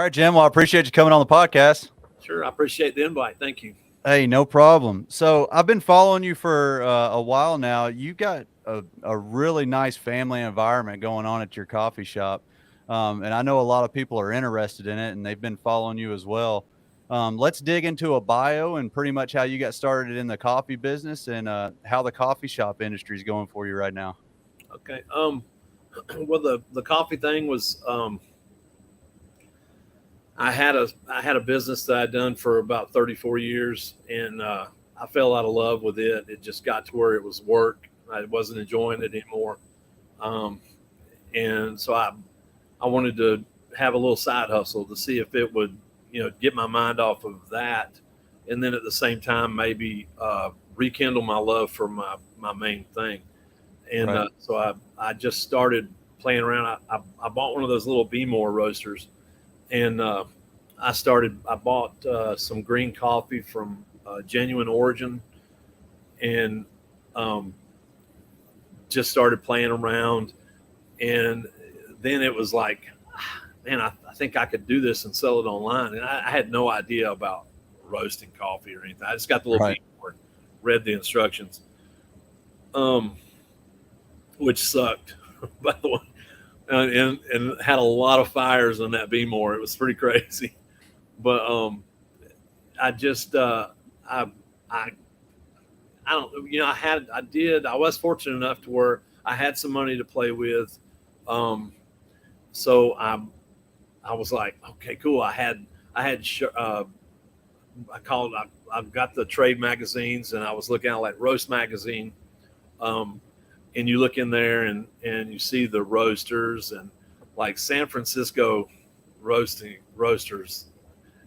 right, Jim. Well, I appreciate you coming on the podcast. Sure, I appreciate the invite. Thank you. Hey, no problem. So I've been following you for a while now. You got a really nice family environment going on at your coffee shop. And I know a lot of people are interested in it and they've been following you as well. Let's dig into a bio and pretty much how you got started in the coffee business and how the coffee shop industry is going for you right now. Okay. Well, the coffee thing was I had a business that I'd done for about 34 years, and I fell out of love with it. It just got to where it was work. I wasn't enjoying it anymore, um, and so I wanted to have a little side hustle to see if it would get my mind off of that, and then at the same time maybe rekindle my love for my main thing. And Right. so I just started playing around. I bought one of those little More roasters, and I bought some green coffee from Genuine Origin, and um, just started playing around. And then it was like, man, I think I could do this and sell it online. And I had no idea about roasting coffee or anything. I just got the little Right. More and read the instructions, um, which sucked, by the way. And had a lot of fires on that More. It was pretty crazy. But I just I I I don't I was fortunate enough to where I had some money to play with. Um, so I was like, okay, cool. I've got the trade magazines, and I was looking at like Roast magazine. Um, and you look in there, and you see the roasters, and like San Francisco roasters.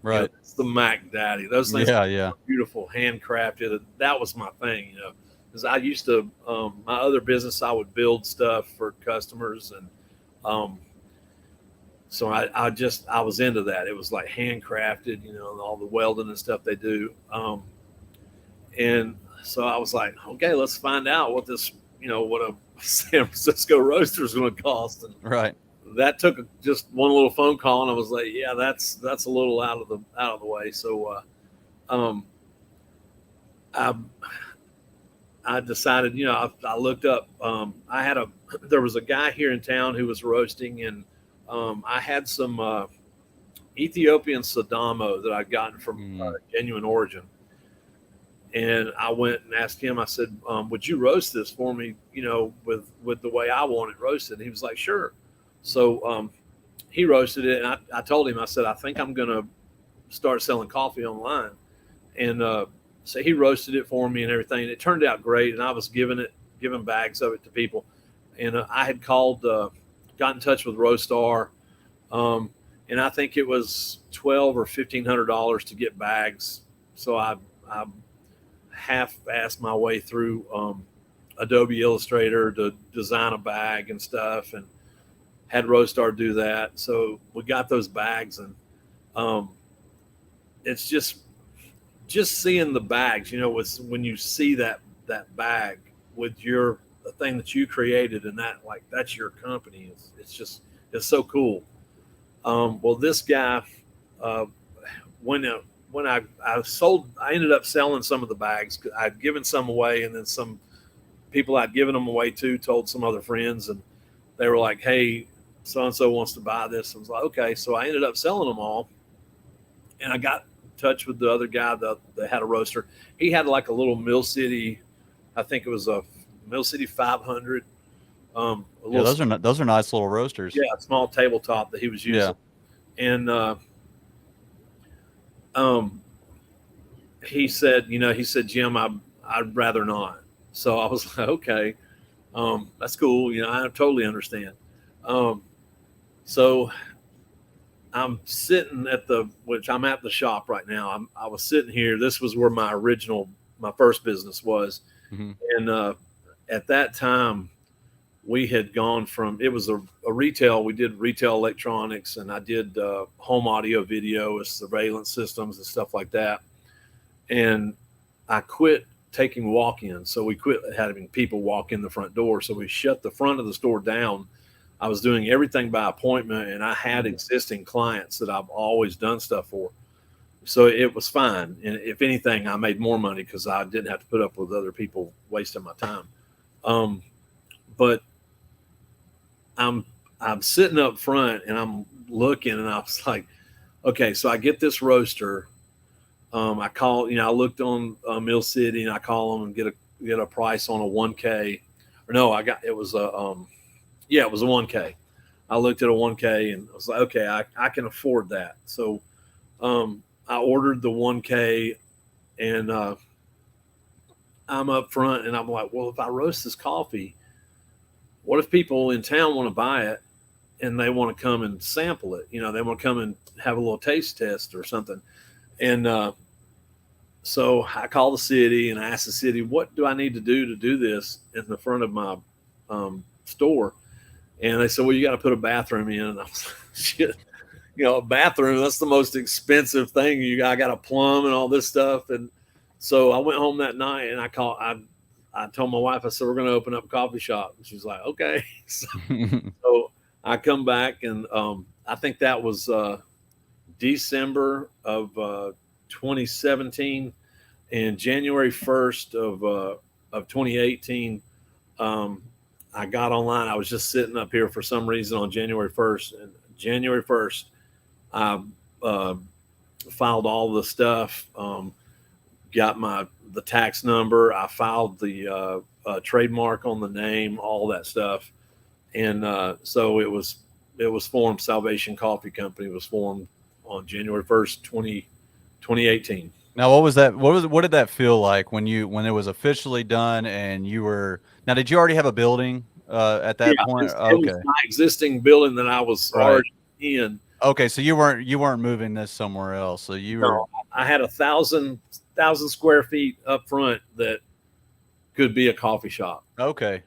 Right. It's the Mac Daddy. Those things Yeah. Yeah. are beautiful, handcrafted. That was my thing, because I used to, my other business, I would build stuff for customers. And um, so I was into that. It was like handcrafted, all the welding and stuff they do. And so I was like, okay, let's find out what a San Francisco roaster is going to cost. And Right. that took just one little phone call, and I was like, yeah, that's a little out of the way. So um, I I decided, I looked up. There was a guy here in town who was roasting, and I had some Ethiopian Sadamo that I'd gotten from Mm, Genuine Origin. And I went and asked him. I said, "Would you roast this for me? With the way I want it roasted." And he was like, "Sure." So he roasted it, and I told him, I said, "I think I'm going to start selling coffee online." And so he roasted it for me and everything. And it turned out great, and I was giving bags of it to people. And I had got in touch with Roastar, um, and I think it was $1,200 or $1,500 to get bags. So I half-assed my way through Adobe Illustrator to design a bag and stuff, and had Roastar do that. So we got those bags, and um, it's just seeing the bags. When you see that bag with the thing that you created, and that's your company. It's so cool. Well, this guy, uh, when I ended up selling some of the bags. I'd given some away, and then some people I'd given them away to told some other friends, and they were like, "Hey, so and so wants to buy this." I was like, "Okay." So I ended up selling them all, and I got in touch with the other guy that had a roaster. He had like a little Mill City, I think it was a Mill City 500, a yeah. little, Those are nice little roasters. yeah, small tabletop that he was Yeah. using. And um, he said, "Jim, I'd rather not." So I was like, "Okay, that's cool. I totally understand." Um, so I'm at the shop right now. I was sitting here. This was where my first business was. Hmm. And at that time, we had gone from, it was a retail. We did retail electronics, and I did home audio, video, surveillance systems, and stuff like that. And I quit taking walk-ins. So we quit having people walk in the front door. So we shut the front of the store down. I was doing everything by appointment, and I had existing clients that I've always done stuff for. So it was fine. And if anything, I made more money because I didn't have to put up with other people wasting my time. Um, but I'm I'm sitting up front and I'm looking, and I was like, okay, so I get this roaster. I call, I looked on Mill City, and I call them and get a price on a 1K. Or no, it was yeah, it was a 1K. I looked at a 1K and I was like, okay, I can afford that. So I ordered the 1K, and I'm up front, and I'm like, well, if I roast this coffee, what if people in town want to buy it and they want to come and sample it? They want to come and have a little taste test or something. And so I called the city and I asked the city, what do I need to do this in the front of my store? And they said, well, you got to put a bathroom in. And I was like, shit, a bathroom, that's the most expensive thing. I got a plumb and all this stuff. And so I went home that night, and I told my wife, I said, we're going to open up a coffee shop. And she's like, okay. So I come back, and I think that was December of 2017, and January 1st of 2018, I got online. I was just sitting up here for some reason on January 1st, and January 1st, I filed all the stuff, got the tax number. I filed the trademark on the name, all that stuff. And so it was formed. Salvation Coffee Company was formed on January 1st, 2018. Now, what did that feel like when it was officially done and now, did you already have a building at that point? It was my existing building that I was already in. Okay, so you weren't moving this somewhere else. So I had 1,000 square feet up front that could be a coffee shop. Okay,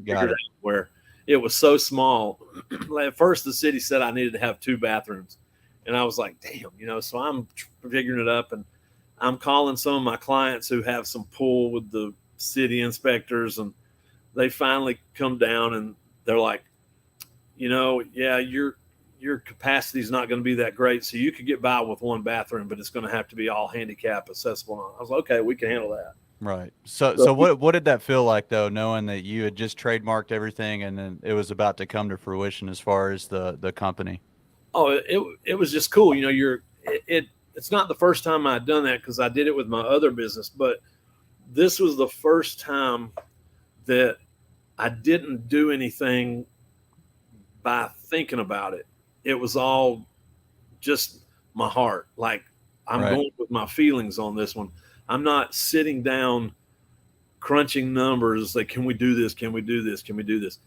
got it. Where it was so small. At first, the city said I needed to have 2 bathrooms, and I was like, damn, So I'm figuring it up, and I'm calling some of my clients who have some pull with the city inspectors, and they finally come down, and they're like, yeah, your capacity is not going to be that great, so you could get by with 1 bathroom, but it's going to have to be all handicap accessible. I was like, okay, we can handle that. Right. So what did that feel like, though, knowing that you had just trademarked everything and then it was about to come to fruition as far as the company? Oh, it was just cool. It's not the first time I'd done that, because I did it with my other business, but this was the first time that I didn't do anything by thinking about it. It was all just my heart. Like, I'm going with my feelings on this one. I'm not sitting down crunching numbers like, can we do this? Can we do this? Can we do this?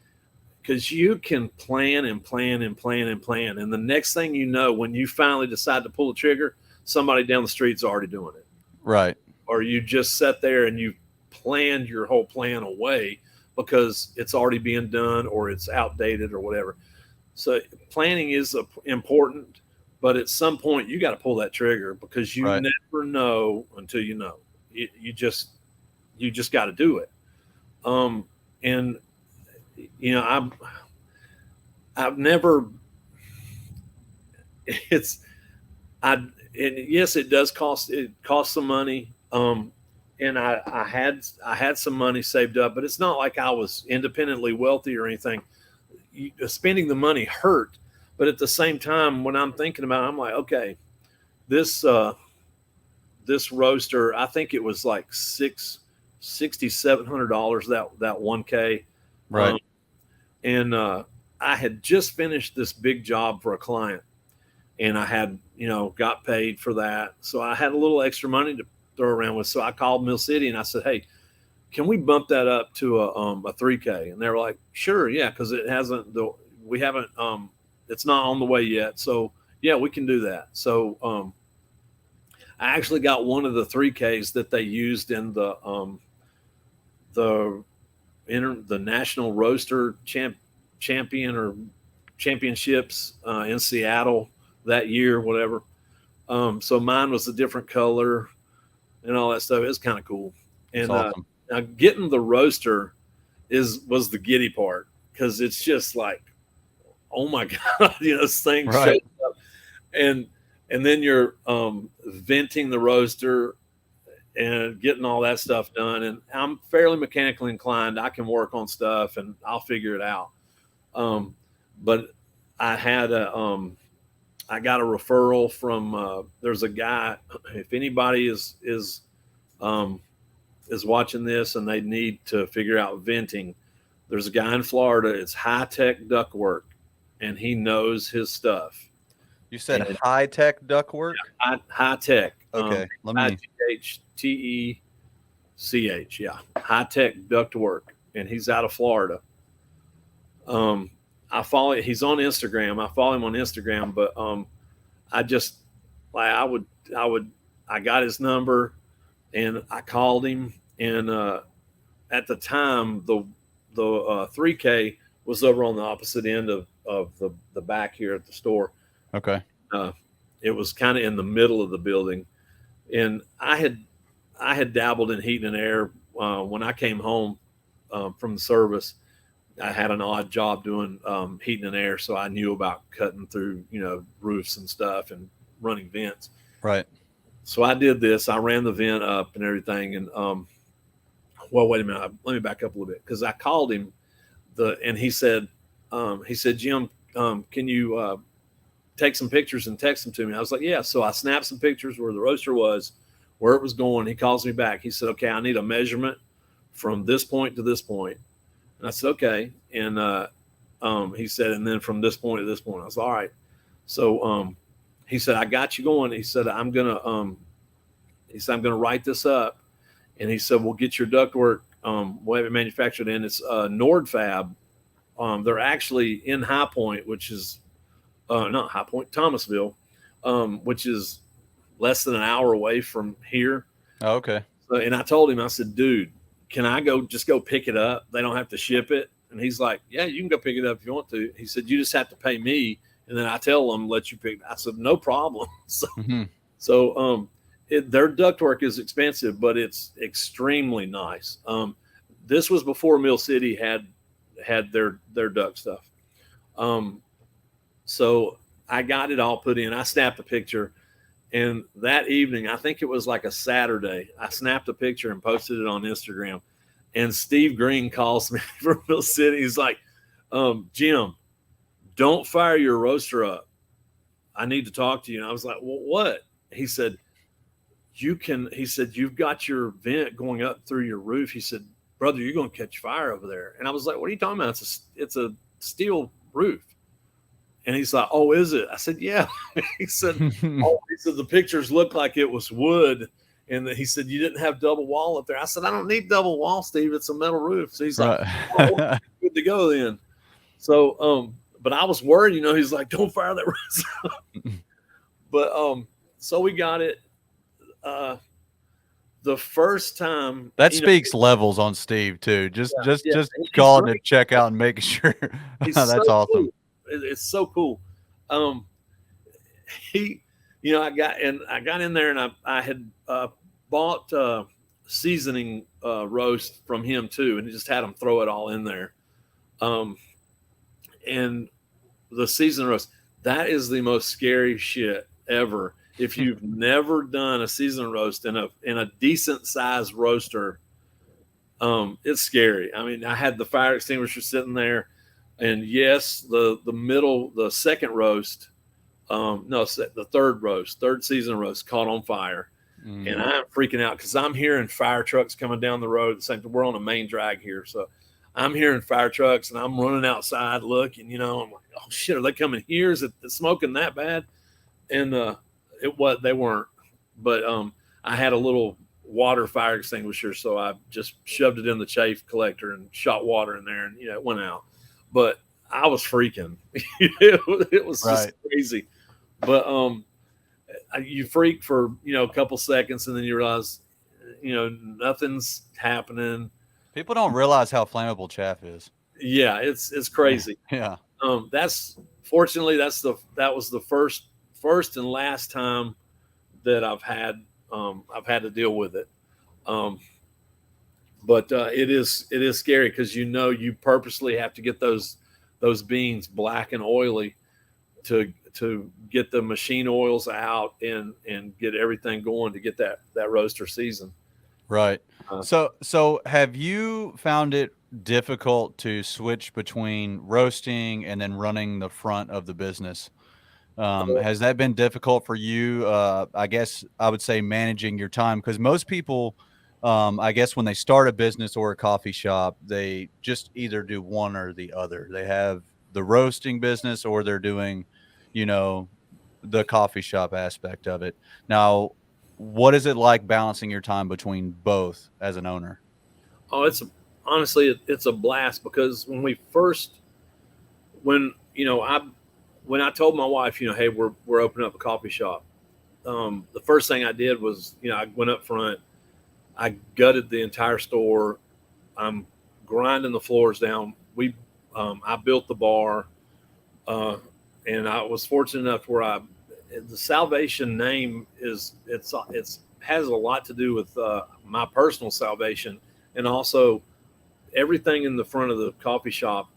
Because you can plan and plan and plan and plan. And the next thing you know, when you finally decide to pull the trigger, somebody down the street's already doing it. Right. Or you just sat there and you planned your whole plan away because it's already being done or it's outdated or whatever. So planning is important, but at some point you got to pull that trigger, because you never know until you know. You just got to do it. And I've never. And yes, it does cost. It costs some money. And I had some money saved up, but it's not like I was independently wealthy or anything. Spending the money hurt, but at the same time, when I'm thinking about it, I'm like, okay, this roaster, I think it was like $6,700 that 1K, right? And I had just finished this big job for a client, and I had got paid for that, so I had a little extra money to throw around with. So I called Mill City and I said, hey, can we bump that up to a 3K? And they were like, sure, yeah, because it's not on the way yet. So yeah, we can do that. So I actually got one of the 3Ks that they used in the National Roaster Champion or Championships in Seattle that year, whatever. So mine was a different color and all that stuff. It was kind of cool. And awesome. Now getting the roaster was the giddy part, because it's just like oh my God, this thing shows Right. up, and then you're venting the roaster and getting all that stuff done. And I'm fairly mechanically inclined. I can work on stuff and I'll figure it out. But I had I got a referral from, there's a guy, if anybody um, is watching this and they need to figure out venting, there's a guy in Florida. It's high tech ductwork, and he knows his stuff. You said And high tech ductwork. high tech, Okay, let me. IGHTECH, yeah, high tech ductwork, and he's out of Florida. Um, I follow. He's on Instagram. I follow him on Instagram, but I just like I got his number and I called him, and at the time the 3K was over on the opposite end of the back here at the store. Okay. Uh, it was kind of in the middle of the building, and I had dabbled in heating and air when I came home from the service. I had an odd job doing heating and air, so I knew about cutting through roofs and stuff and running vents. Right. So I did this. I ran the vent up and everything, and well, wait a minute. Let me back up a little bit, because I called him and he said, Jim, can you take some pictures and text them to me? I was like, yeah. So I snapped some pictures where the roaster was, where it was going. He calls me back. He said, okay, I need a measurement from this point to this point. And I said, okay. And he said, and then from this point to this point. I was all right. So he said, I got you going. He said, I'm gonna write this up. And he said, we'll get your ductwork, we'll have it manufactured in. It's Nordfab. They're actually in High Point, which is not High Point, Thomasville, which is less than an hour away from here. Oh, okay. So, and I told him, I said, dude, can I just go pick it up? They don't have to ship it. And he's like, yeah, you can go pick it up if you want to. He said, you just have to pay me, and then I tell them, let you pick it. I said, no problem. So their ductwork is expensive, but it's extremely nice. This was before Mill City had their duct stuff. So I got it all put in. I snapped a picture, and that evening, I think it was like a Saturday, I snapped a picture and posted it on Instagram. And Steve Green calls me from Mill City. He's like, Jim, don't fire your roaster up. I need to talk to you. And I was like, well, what? He said, you've got your vent going up through your roof. He said, brother, you're going to catch fire over there. And I was like, what are you talking about? It's a steel roof. And he's like, oh, is it? I said, yeah. He said, the pictures look like it was wood. And he said, you didn't have double wall up there. I said, I don't need double wall, Steve. It's a metal roof. So he's like, oh, good to go then. So, but I was worried, he's like, don't fire that roof. But, so we got it. The first time that speaks levels on Steve too. Just calling to check out and making sure. That's so awesome. Cool. It's so cool. I got in there, and I had bought seasoning roast from him too, and he just had him throw it all in there. And the seasoning roast, that is the most scary shit ever. If you've never done a seasoning roast in a decent sized roaster, it's scary. I mean, I had the fire extinguisher sitting there, and yes, the second roast, the third season roast caught on fire. And I'm freaking out because I'm hearing fire trucks coming down the road. We're on a main drag here, so I'm hearing fire trucks, and I'm running outside looking. I'm like, oh shit, are they coming here? Is it smoking that bad? And they weren't, but I had a little water fire extinguisher, so I just shoved it in the chaff collector and shot water in there, and it went out. But I was freaking. It was just crazy. But you freak for a couple seconds, and then you realize nothing's happening. People don't realize how flammable chaff is. Yeah, it's crazy. Yeah. That was the first and last time that I've had to deal with it. But it is scary because you purposely have to get those those beans black and oily to get the machine oils out and get everything going to get that roaster season. Right. Uh, So have you found it difficult to switch between roasting and then running the front of the business? Has that been difficult for you? I guess I would say managing your time, because most people, I guess when they start a business or a coffee shop, they just either do one or the other. They have the roasting business or they're doing, you know, the coffee shop aspect of it. Now, what is it like balancing your time between both as an owner? oh, honestly, it's a blast because when when I told my wife, hey, we're opening up a coffee shop. The first thing I did was, I went up front, I gutted the entire store. I'm grinding the floors down. I built the bar, uh, and I was fortunate enough where the Salvation name it's has a lot to do with my personal salvation, and also everything in the front of the coffee shop.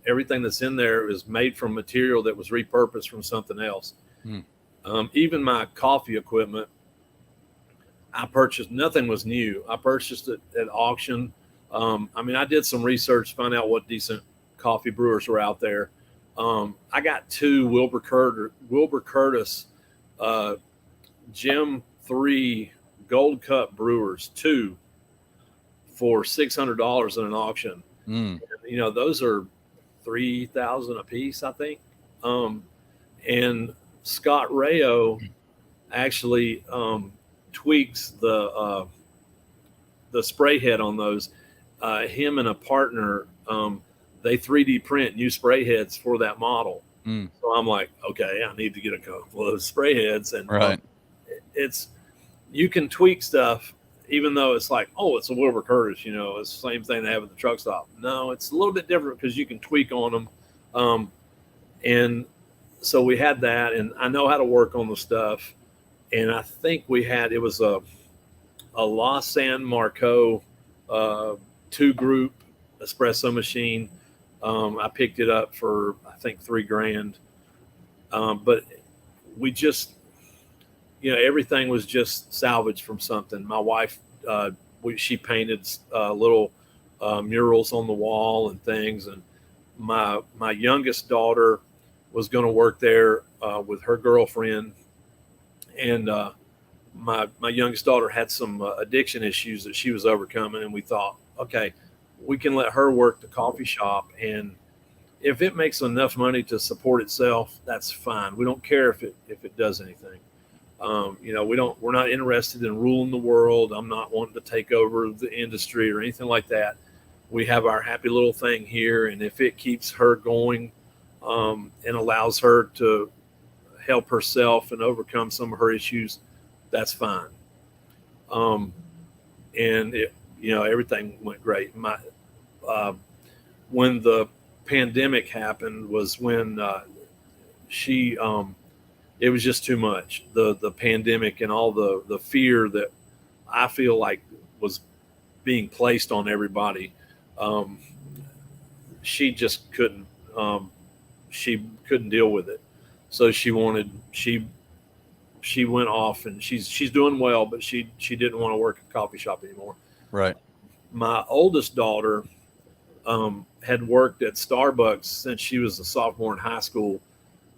Everything that's in there is made from material that was repurposed from something else. Mm, Even my coffee equipment, I purchased, nothing was new. I purchased it at auction. I mean, I did some research, find out what decent coffee brewers were out there. I got two Wilbur Curtis uh, Gem 3 Gold Cup brewers, two for $600 in an auction. mm, Those are 3,000 a piece, I think. Um, and Scott Rayo actually tweaks the spray head on those. Him and a partner, they 3D print new spray heads for that model. mm, So I'm like, okay, I need to get a couple of those spray heads, and right. it's you can tweak stuff, even though it's like, oh, it's a Wilbur Curtis, it's the same thing they have at the truck stop. No, it's a little bit different because you can tweak on them, and so we had that, and I know how to work on the stuff, and I think it was a La San Marco uh, 2 group espresso machine. I picked it up for I think $3,000, but we just everything was just salvaged from something. My wife, she painted little murals on the wall and things, and my youngest daughter was going to work there with her girlfriend, and my youngest daughter had some addiction issues that she was overcoming, and we thought, okay, we can let her work the coffee shop, and if it makes enough money to support itself, that's fine. We don't care if it does anything. We're not interested in ruling the world. I'm not wanting to take over the industry or anything like that. We have our happy little thing here, and if it keeps her going and allows her to help herself and overcome some of her issues, that's fine. Um, and everything went great. Uh, when the pandemic happened was when she it was just too much. The pandemic and all the fear that I feel like was being placed on everybody. Um, she just couldn't. She couldn't deal with it. So she went off, and she's doing well, but she didn't want to work at a coffee shop anymore. Right. My oldest daughter had worked at Starbucks since she was a sophomore in high school,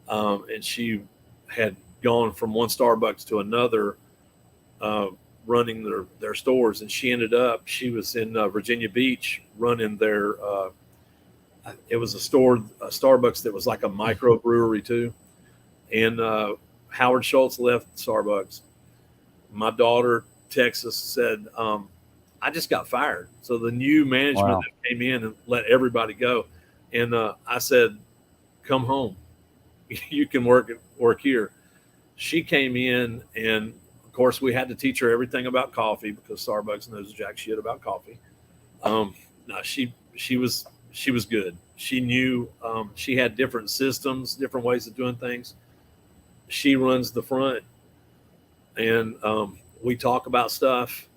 and she had gone from one Starbucks to another, running their stores, and she was in Virginia Beach running their. It was a Starbucks that was like a microbrewery too, and Howard Schultz left Starbucks. My daughter Texas said, I just got fired. So the new management Wow. that came in and let everybody go. And I said, come home. You can work here. She came in, and of course we had to teach her everything about coffee because Starbucks knows jack shit about coffee. No, she was good. She knew, she had different systems, different ways of doing things. She runs the front, and we talk about stuff.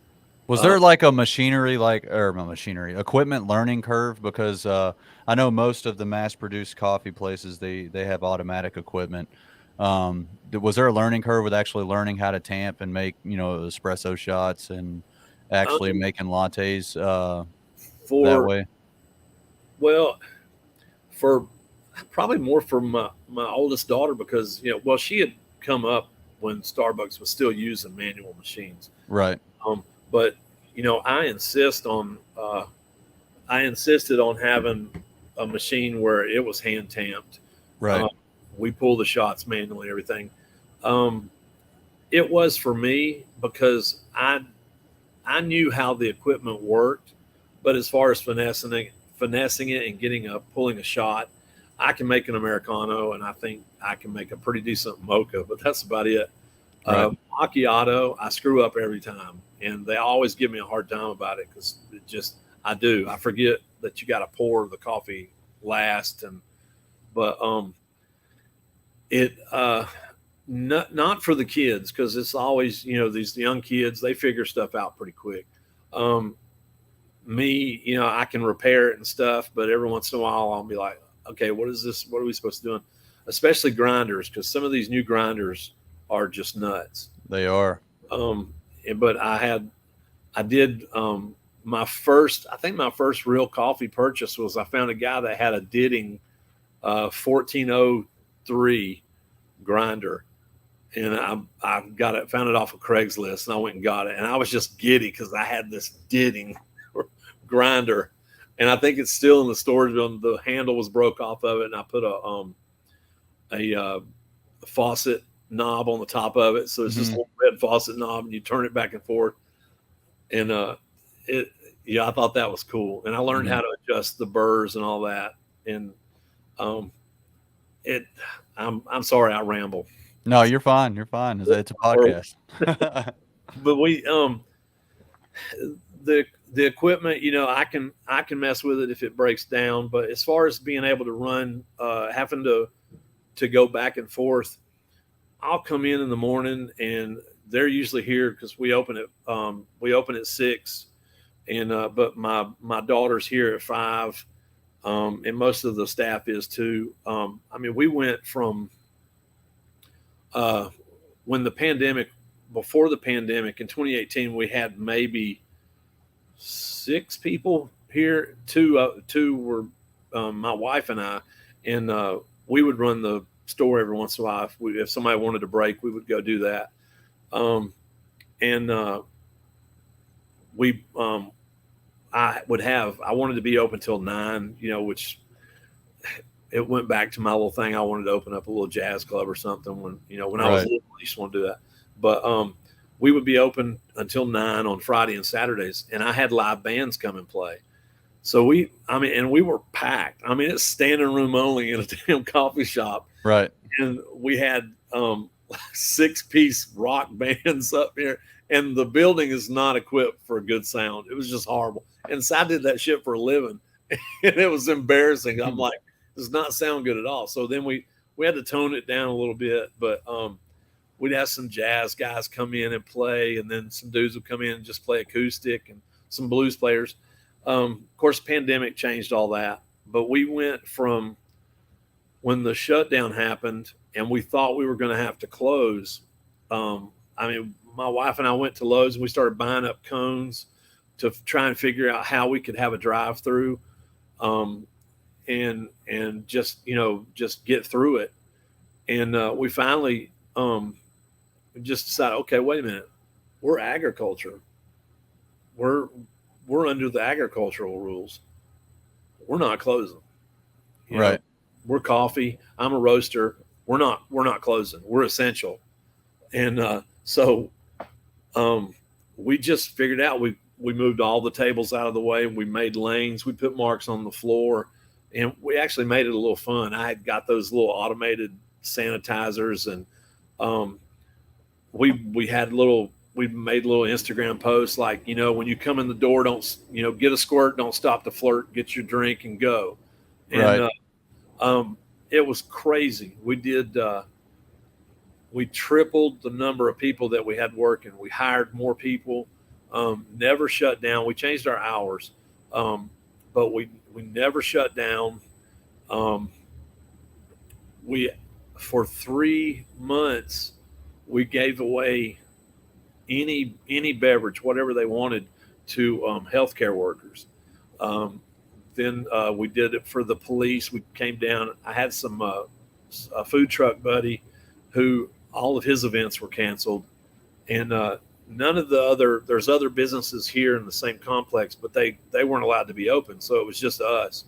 Was there like a machinery, like, or a machinery equipment learning curve? Because I know most of the mass-produced coffee places they have automatic equipment. Was there a learning curve with actually learning how to tamp and make espresso shots and actually Um, making lattes that for way? well, for probably more for my oldest daughter because well she had come up when Starbucks was still using manual machines. Right, But I insisted on having a machine where it was hand tamped. right, Um, we pull the shots manually, everything. Um, it was for me because I knew how the equipment worked, but as far as finessing it and getting a pulling a shot, I can make an americano, and I think I can make a pretty decent mocha, but that's about it. right. Macchiato, I screw up every time, and they always give me a hard time about it because it just I do. I forget that you got to pour the coffee last, and but it not for the kids because it's always these young kids they figure stuff out pretty quick. Um, Me, I can repair it and stuff, but every once in a while I'll be like, okay, what is this? What are we supposed to do? Especially grinders, because some of these new grinders are just nuts. They are. Um, but I did I think my first real coffee purchase was I found a guy that had a Ditting 1403 grinder, and I got it, found it off of Craigslist, and I went and got it, and I was just giddy because I had this Ditting grinder, and I think it's still in the storage building. The handle was broke off of it, and I put a faucet knob on the top of it, so it's just a Mhm. little red faucet knob, and you turn it back and forth, and it yeah, I thought that was cool, and I learned how Mhm. to adjust the burrs and all that, and um, it. I'm sorry I ramble, No, you're fine. You're fine. It's a podcast. but we the equipment, I can mess with it if it breaks down, but as far as being able to run, having to go back and forth, I'll come in the morning and they're usually here because we open at 6, and but my daughter's here at 5, and most of the staff is too. I mean, we went from uh, when the pandemic before the pandemic in 2018 we had maybe 6 people here. Two were my wife and I, and we would run the store every once in a while. If somebody wanted a break, we would go do that. Um, and we I wanted to be open till 9, which it went back to my little thing. I wanted to open up a little jazz club or something when I was Right. little. I used to want to do that, but we would be open until 9 on Friday and Saturdays, and I had live bands come and play. So and we were packed. I mean, it's standing room only in a damn coffee shop, Right. and we had 6-piece rock bands up here, and the building is not equipped for a good sound. It was just horrible. And so I did that shit for a living, and it was embarrassing. I'm like, does not sound good at all. So then we had to tone it down a little bit, but we'd have some jazz guys come in and play, and then some dudes would come in and just play acoustic, and some blues players. Of course, pandemic changed all that, but we went from when the shutdown happened and we thought we were going to have to close. I mean, my wife and I went to Lowe's and we started buying up cones to try and figure out how we could have a drive-through, um, and just get through it. And we finally just decided, okay, wait a minute, we're agriculture. We're we're under the agricultural rules. We're not closing. You know, Right. we're coffee. I'm a roaster. We're not closing. We're essential. And so um, we just figured out we moved all the tables out of the way. We made lanes. We put marks on the floor, and we actually made it a little fun. I had got those little automated sanitizers, and um, we had little we made little Instagram posts like, when you come in the door, don't get a squirt, don't stop to flirt, get your drink and go. And Right. um, it was crazy. We tripled the number of people that we had working. We hired more people. Never shut down. We changed our hours, um, but we never shut down. Um, we for 3 months we gave away any beverage, whatever they wanted, to healthcare workers. Um, then we did it for the police. We came down. I had a food truck buddy who all of his events were canceled, and none of the other there's other businesses here in the same complex, but they weren't allowed to be open, so it was just us.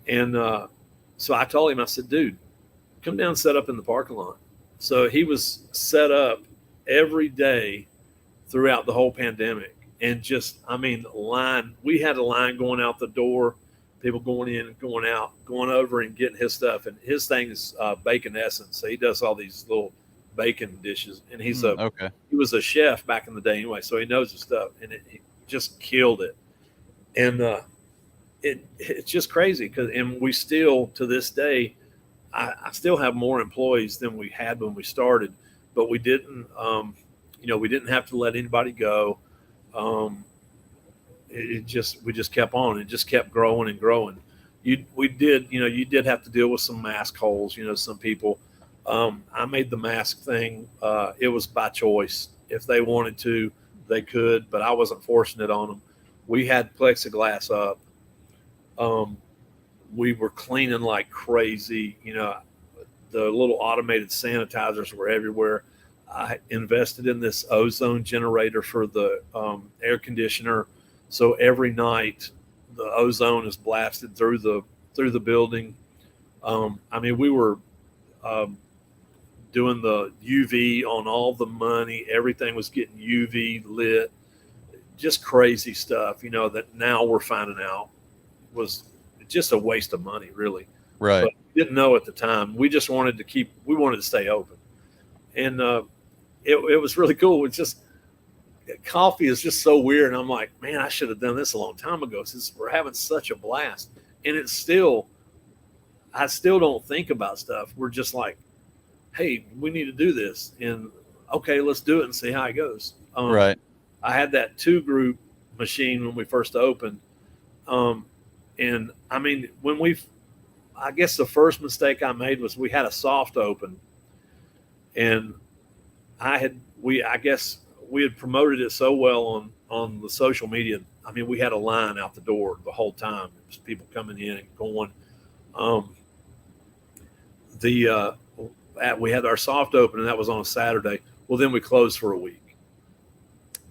And so I told him, I said, dude, come down and set up in the parking lot. So he was set up every day throughout the whole pandemic. And just, I mean, line, we had a line going out the door, people going in and going out, going over and getting his stuff. And his thing is bacon essence. So he does all these little bacon dishes. And Okay. he was a chef back in the day anyway. So he knows his stuff, and he just killed it. And it's just crazy and we still, to this day, I still have more employees than we had when we started, but we didn't, we didn't have to let anybody go. Um, we just kept on. It just kept growing and growing. You did have to deal with some mask holes. Some people. I made the mask thing. It was by choice. If they wanted to, they could, but I wasn't forcing it on them. We had plexiglass up. We were cleaning like crazy. The little automated sanitizers were everywhere. I invested in this ozone generator for the air conditioner, so every night the ozone is blasted through the building. I mean, we were doing the UV on all the money. Everything was getting UV lit. Just crazy stuff. That now we're finding out was just a waste of money, really. Right. But we didn't know at the time. We just wanted to stay open. And it was really cool. It's just, coffee is just so weird. And I'm like, man, I should have done this a long time ago, since we're having such a blast. And I still don't think about stuff. We're just like, hey, we need to do this. And okay, let's do it and see how it goes. Right. I had that 2-group machine when we first opened. And I mean, I guess the first mistake I made was we had a soft open, and I guess we had promoted it so well on the social media. I mean, we had a line out the door the whole time. It was people coming in and going. We had our soft open, and that was on a Saturday. Well, then we closed for a week,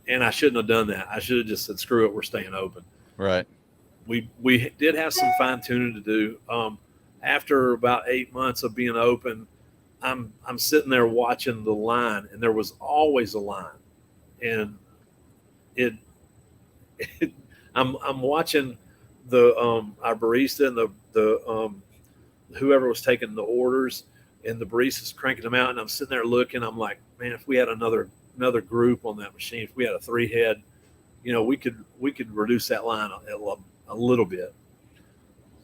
and I shouldn't have done that. I should have just said, screw it, we're staying open. Right. We did have some fine tuning to do. After about 8 months of being open, I'm sitting there watching the line, and there was always a line, and I'm watching the our barista and the whoever was taking the orders, and the barista's cranking them out, and I'm sitting there looking. I'm like, man, if we had another group on that machine, if we had a 3-head, we could reduce that line a little bit.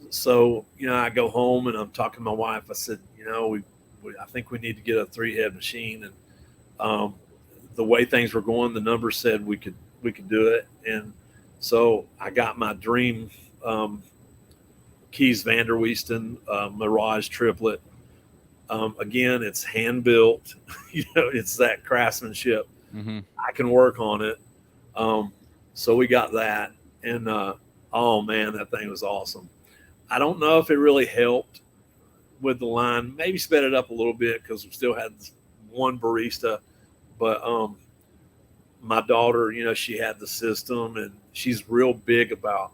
So, I go home and I'm talking to my wife. I said, I think we need to get a 3-head machine. And the way things were going, the numbers said we could do it. And so I got my dream Keys Vanderweesten Mirage triplet. Again, it's hand built. It's that craftsmanship. Mm-hmm. I can work on it. So we got that, and oh man, that thing was awesome. I don't know if it really helped with the line. Maybe sped it up a little bit because we still had one barista, but my daughter, she had the system, and she's real big about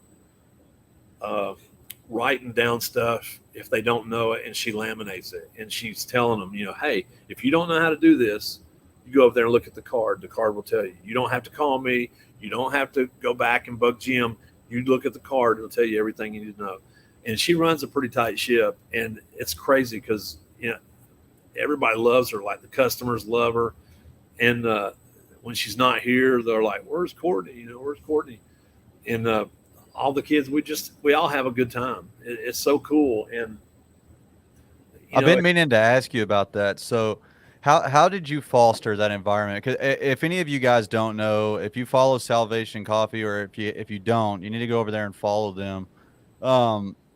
writing down stuff if they don't know it, and she laminates it, and she's telling them, hey, if you don't know how to do this, you go up there and look at the card. The card will tell you. You don't have to call me. You don't have to go back and bug Jim. You look at the card. It'll tell you everything you need to know. And she runs a pretty tight ship, and it's crazy because everybody loves her. Like, the customers love her, and when she's not here, they're like, "Where's Courtney? Where's Courtney?" And all the kids, we all have a good time. It's so cool. And I've been meaning to ask you about that. So How did you foster that environment? Because if any of you guys don't know, if you follow Salvation Coffee, or if you don't, you need to go over there and follow them.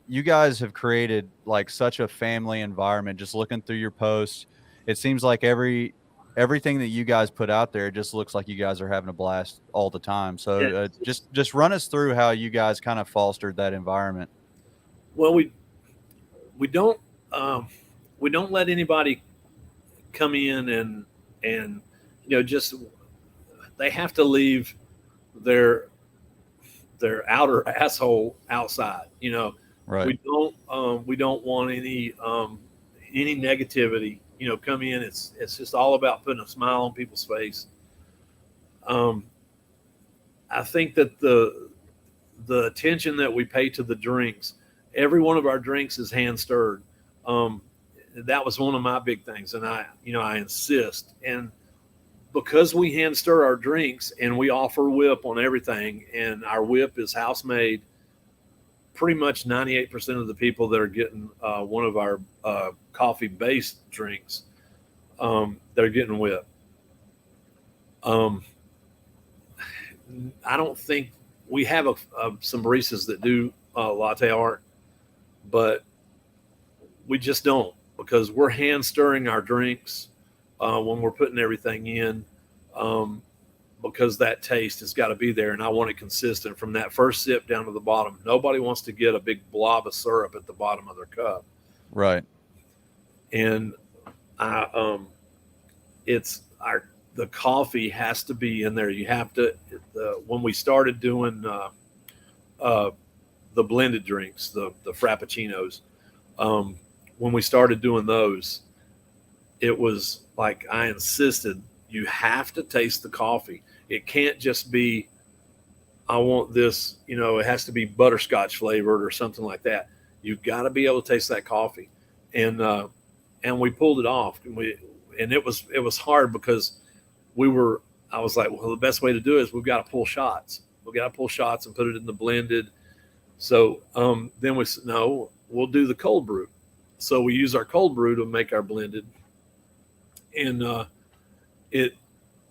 You guys have created like such a family environment. Just looking through your posts, it seems like everything that you guys put out there, it just looks like you guys are having a blast all the time. So just run us through how you guys kind of fostered that environment. Well, we don't um, we don't let anybody come in and just they have to leave their outer asshole outside. Right. We don't want any negativity. Come in. It's just all about putting a smile on people's face. Um, I think that the attention that we pay to the drinks, every one of our drinks is hand stirred. Um, that was one of my big things, and I insist. And because we hand stir our drinks and we offer whip on everything, and our whip is house made, pretty much 98% of the people that are getting one of our coffee based drinks, they're getting whip. Um, I don't think we have some baristas that do latte art, but we just don't, because we're hand stirring our drinks when we're putting everything in, um, because that taste has got to be there, and I want it consistent from that first sip down to the bottom. Nobody wants to get a big blob of syrup at the bottom of their cup, Right. and I it's our the coffee has to be in there. You have to. When we started doing uh, the blended drinks, the frappuccinos, um, when we started doing those, it was like I insisted you have to taste the coffee. It can't just be I want this. It has to be butterscotch flavored or something like that. You've got to be able to taste that coffee, and we pulled it off. And it was hard because we were. I was like, well, the best way to do it is we've got to pull shots. We've got to pull shots and put it in the blended. So then we said, no, we'll do the cold brew. So we use our cold brew to make our blended, and it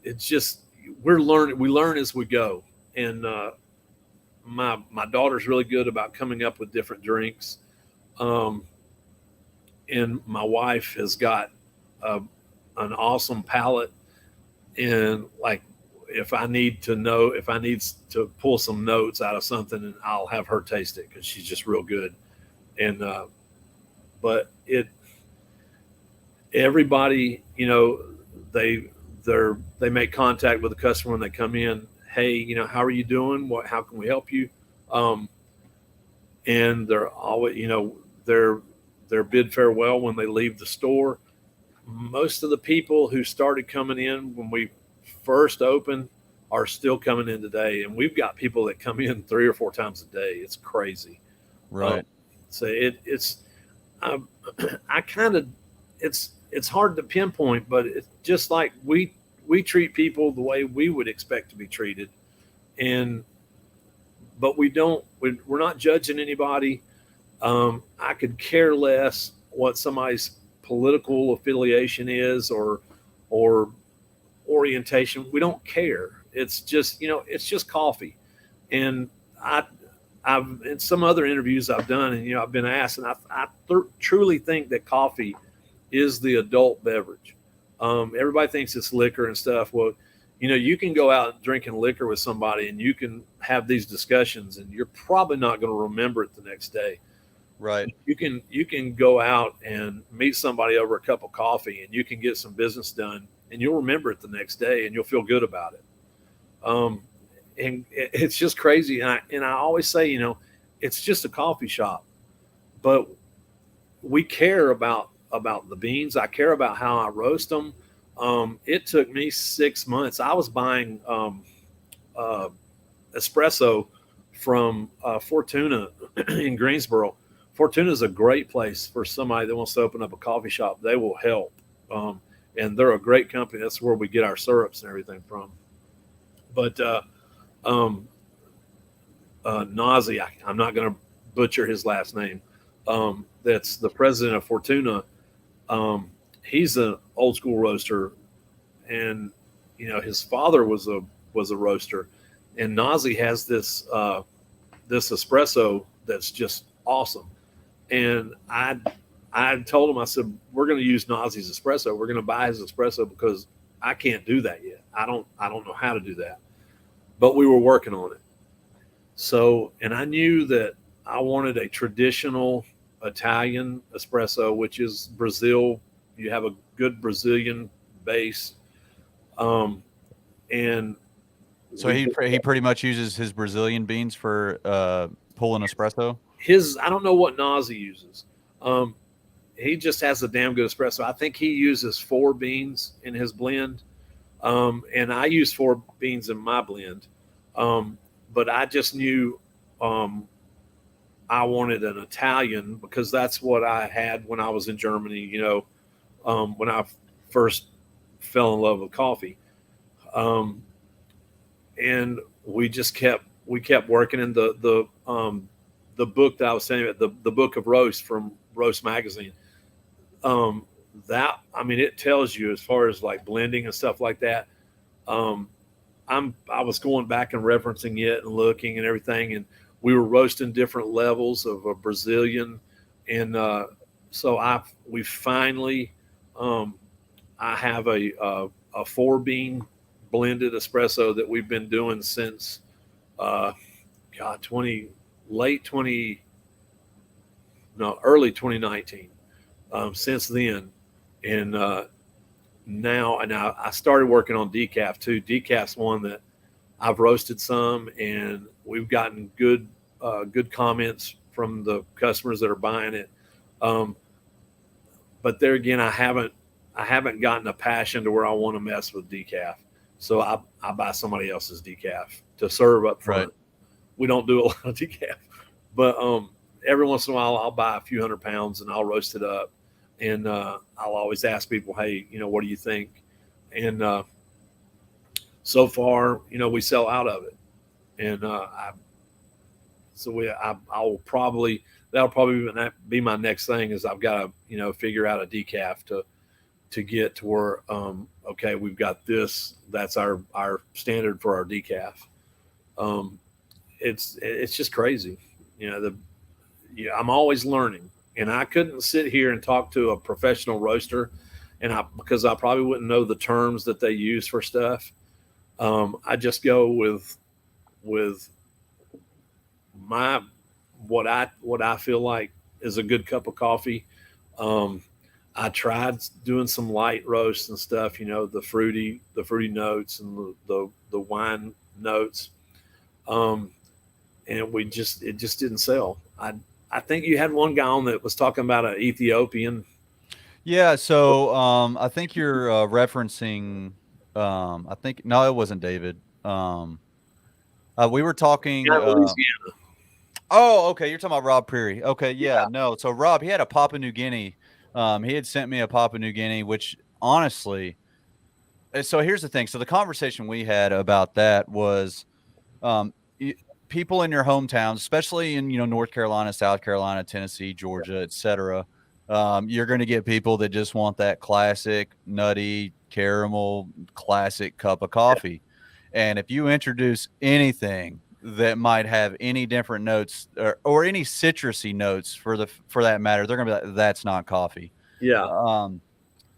it's just we're learning. We learn as we go, and my daughter's really good about coming up with different drinks, um, and my wife has got a, an awesome palate. And like, if I need to pull some notes out of something, and I'll have her taste it because she's just real good. And but it everybody, they make contact with the customer when they come in. Hey, how are you doing? How can we help you? Um, and they're always, they're bid farewell when they leave the store. Most of the people who started coming in when we first opened are still coming in today, and we've got people that come in 3 or 4 times a day. It's crazy. Um, Right. so it's I, I kind of it's hard to pinpoint, but it's just like we treat people the way we would expect to be treated, and but we don't. We're not judging anybody. I could care less what somebody's political affiliation is or orientation. We don't care. It's just it's just coffee, and I I've in some other interviews I've done, and I've been asked, and I truly think that coffee is the adult beverage. Everybody thinks it's liquor and stuff. Well, you can go out drinking liquor with somebody, and you can have these discussions, and you're probably not going to remember it the next day. Right. You can go out and meet somebody over a cup of coffee, and you can get some business done, and you'll remember it the next day, and you'll feel good about it. Um, and it's just crazy. And I always say, it's just a coffee shop, but we care about the beans. I care about how I roast them. It took me 6 months. I was buying uh, espresso from Fortuna in Greensboro. Fortuna is a great place for somebody that wants to open up a coffee shop. They will help, and they're a great company. That's where we get our syrups and everything from. But um, Nazi, I'm not going to butcher his last name. That's the president of Fortuna. Um, he's an old school roaster, and you know his father was a roaster, and Nazi has this espresso that's just awesome. And I told him, I said, we're going to use Nazi's espresso. We're going to buy his espresso because I can't do that yet. I don't know how to do that, but we were working on it. So, and I knew that I wanted a traditional Italian espresso, which is Brazil. You have a good Brazilian base, um, and So we he pretty much uses his Brazilian beans for pulling espresso. his I don't know what Nazi uses. Um, he just has a damn good espresso. I think he uses four beans in his blend, and I use four beans in my blend. Um, but I just knew um, I wanted an Italian because that's what I had when I was in Germany. You know, when I first fell in love with coffee, um, and we kept working in the book that I was saying, the book of roast from Roast Magazine. Um, that I mean, it tells you as far as like blending and stuff like that. Um, I was going back and referencing it and looking and everything, and we were roasting different levels of a Brazilian, and so I we finally um, I have a four bean blended espresso that we've been doing since uh, God 20 late 20 no early 2019. Since then, and now and I started working on decaf too. Decaf's one that I've roasted some, and we've gotten good comments from the customers that are buying it. Um, but there again, I haven't gotten a passion to where I want to mess with decaf. So I buy somebody else's decaf to serve up Right. front. We don't do a lot of decaf, but every once in a while I'll buy a few 100 pounds and I'll roast it up, and I'll always ask people, hey, you know, what do you think? And so far, you know, we sell out of it, and I'll probably that'll probably be my next thing is I've got to you know figure out a decaf to get to where okay, we've got this, that's our standard for our decaf. um, it's just crazy, you know. I'm always learning, and I couldn't sit here and talk to a professional roaster, and I because I probably wouldn't know the terms that they use for stuff. I just go with my what I feel like is a good cup of coffee. Um, I tried doing some light roasts and stuff, you know, the fruity notes and the wine notes, um, and it just didn't sell. I think you had one guy on that was talking about an Ethiopian. Yeah. So I think you're referencing. I think no, it wasn't David. We were talking. Yeah, Louisiana. Oh, okay. You're talking about Rob Prairie. Okay, yeah, Yeah, no. So Rob, he had a Papua New Guinea. He had sent me a Papua New Guinea, which honestly, so here's the thing. So the conversation we had about that was, um, people in your hometowns, especially in North Carolina, South Carolina, Tennessee, Georgia, etc. You're going to get people that just want that classic nutty caramel classic cup of coffee. And if you introduce anything that might have any different notes or any citrusy notes for that matter, they're going to be like, that's not coffee. yeah, Um,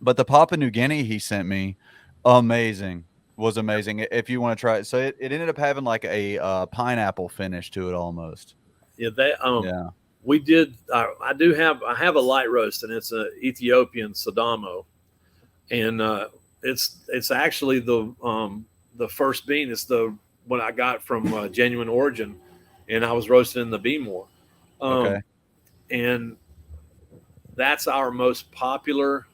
but the Papua New Guinea he sent me, amazing, was amazing. If you want to try it, so it ended up having like a pineapple finish to it almost. yeah. They Yeah. we did. I have a light roast, and it's a Ethiopian Sadamo, and it's actually the first bean. It's the what I got from Genuine Origin, and I was roasting in the Beemore, Okay. um, and that's our most popular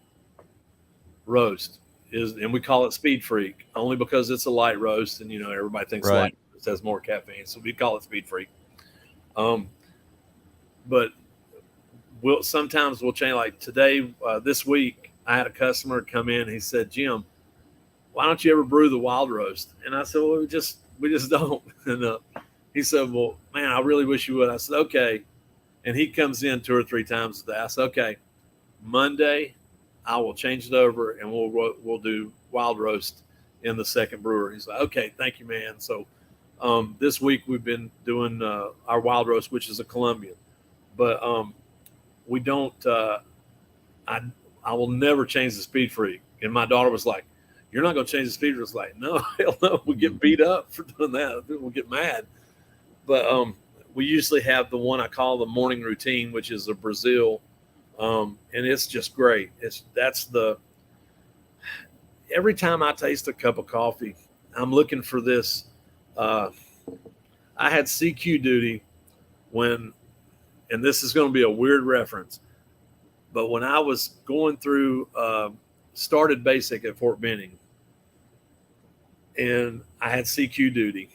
roast. Is and we call it Speed Freak only because it's a light roast, and you know everybody thinks light Right. roast has more caffeine, so we call it Speed Freak. Um, but we'll change. Like today, this week, I had a customer come in. He said, "Jim, why don't you ever brew the wild roast?" And I said, "Well, we just don't." And he said, "Well, man, I really wish you would." I said, "Okay." And he comes in two or three times a day. I said, "Okay, Monday, I will change it over and we'll do wild roast in the second brewer. He's like, okay, thank you, man. So this week we've been doing our wild roast, which is a Colombian, but we don't. I I will never change the speed freak. And my daughter was like, "You're not going to change the speed." I was like, "No, hell no. We get beat up for doing that. People get mad." But we usually have the one I call the morning routine, which is a Brazil, and it's just great. That's the every time I taste a cup of coffee, I'm looking for this. Uh, I had CQ duty when, and this is going to be a weird reference, but when I was going through, started basic at Fort Benning, and I had CQ duty.